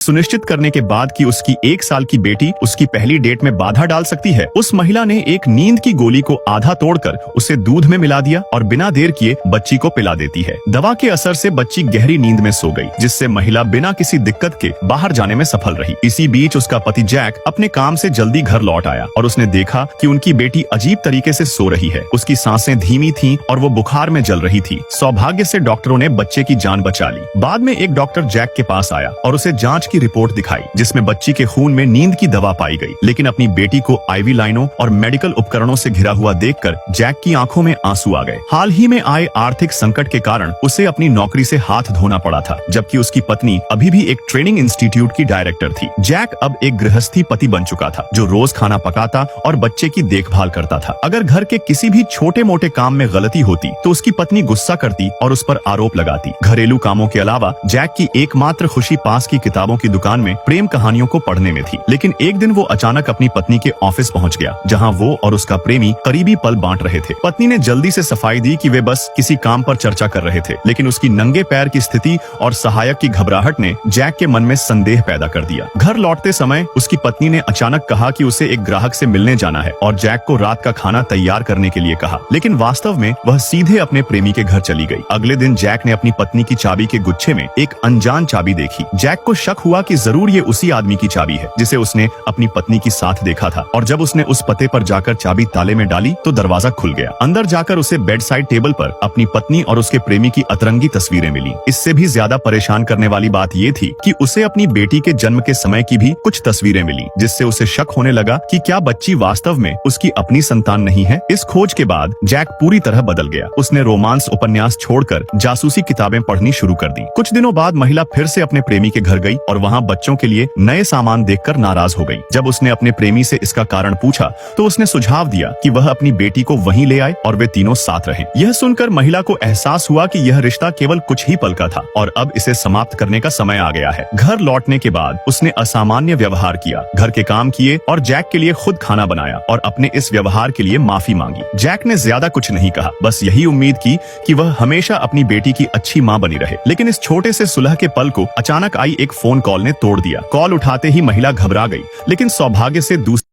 सुनिश्चित करने के बाद कि उसकी 1 साल की बेटी उसकी पहली डेट में बाधा डाल सकती है, उस महिला ने एक नींद की गोली को आधा तोड़कर उसे दूध में मिला दिया और बिना देर किए बच्ची को पिला देती है। दवा के असर से बच्ची गहरी नींद में सो गई, जिससे महिला बिना किसी दिक्कत के बाहर जाने में सफल रही। इसी बीच उसका पति जैक अपने काम से जल्दी घर लौट आया और उसने देखा कि उनकी बेटी अजीब तरीके से सो रही है। उसकी सांसें धीमी थीं और वो बुखार में जल रही थी। सौभाग्य से डॉक्टरों ने बच्चे की जान बचा ली। बाद में एक डॉक्टर जैक के पास आया और उसे जांच की रिपोर्ट दिखाई, जिसमें बच्ची के खून में नींद की दवा पाई गई। लेकिन अपनी बेटी को आईवी लाइनों और मेडिकल उपकरणों से घिरा हुआ देखकर जैक की आंखों में आंसू आ गए। हाल ही में आए आर्थिक संकट के कारण उसे अपनी नौकरी से हाथ धोना पड़ा था, जबकि उसकी पत्नी अभी भी एक ट्रेनिंग इंस्टीट्यूट की डायरेक्टर थी। जैक अब एक गृहस्थी पति बन चुका था, जो रोज खाना पकाता और बच्चे की देखभाल करता था। अगर घर के किसी भी छोटे मोटे काम में गलती होती तो उसकी पत्नी गुस्सा करती और उस पर आरोप लगाती। घरेलू कामों के अलावा जैक की एकमात्र खुशी पास की किताबों की दुकान में प्रेम कहानियों को पढ़ने में थी। लेकिन एक दिन वो अचानक अपनी पत्नी के ऑफिस पहुंच गया, जहां वो और उसका प्रेमी करीबी पल बांट रहे थे। पत्नी ने जल्दी से सफाई दी कि वे बस किसी काम पर चर्चा कर रहे थे, लेकिन उसकी नंगे पैर की स्थिति और सहायक की घबराहट ने जैक के मन में संदेह पैदा कर दिया। घर लौटते समय उसकी पत्नी ने अचानक कहा कि उसे एक ग्राहक से मिलने जाना है और जैक को रात का खाना तैयार करने के लिए कहा, लेकिन वास्तव में वह सीधे अपने प्रेमी के घर चली गई। अगले दिन जैक ने अपनी पत्नी की चाबी के गुच्छे में एक अनजान चाबी देखी। जैक को शक हुआ कि जरूर ये उसी आदमी की चाबी है जिसे उसने अपनी पत्नी के साथ देखा था, और जब उसने उस पते पर जाकर चाबी ताले में डाली तो दरवाजा खुल गया। अंदर जाकर उसे बेड साइड टेबल पर अपनी पत्नी और उसके प्रेमी की अतरंगी तस्वीरें मिली। इससे भी ज्यादा परेशान करने वाली बात ये थी कि उसे अपनी बेटी के जन्म के समय की भी कुछ तस्वीरें मिली, जिससे उसे शक होने लगा कि क्या बच्ची वास्तव में उसकी अपनी संतान नहीं है। इस खोज के बाद जैक पूरी तरह बदल गया। उसने रोमांस उपन्यास छोड़कर जासूसी किताबें पढ़नी शुरू कर दी। कुछ दिनों बाद महिला फिर से अपने प्रेमी के घर गई और वहां बच्चों के लिए नए सामान देखकर नाराज हो गई। जब उसने अपने प्रेमी से इसका कारण पूछा तो उसने सुझाव दिया कि वह अपनी बेटी को वहीं ले आए और वे तीनों साथ रहें। यह सुनकर महिला को एहसास हुआ कि यह रिश्ता केवल कुछ ही पल का था और अब इसे समाप्त करने का समय आ गया है। घर लौटने के बाद उसने असामान्य व्यवहार किया, घर के काम किए और जैक के लिए खुद खाना बनाया और अपने इस व्यवहार के लिए माफी मांगी। जैक ने ज्यादा कुछ नहीं कहा, बस यही उम्मीद की कि वह हमेशा अपनी बेटी की अच्छी मां बनी रहे। लेकिन इस छोटे से सुलह के पल को अचानक आई एक फोन कॉल ने तोड़ दिया। कॉल उठाते ही महिला घबरा गई, लेकिन सौभाग्य से दूसरी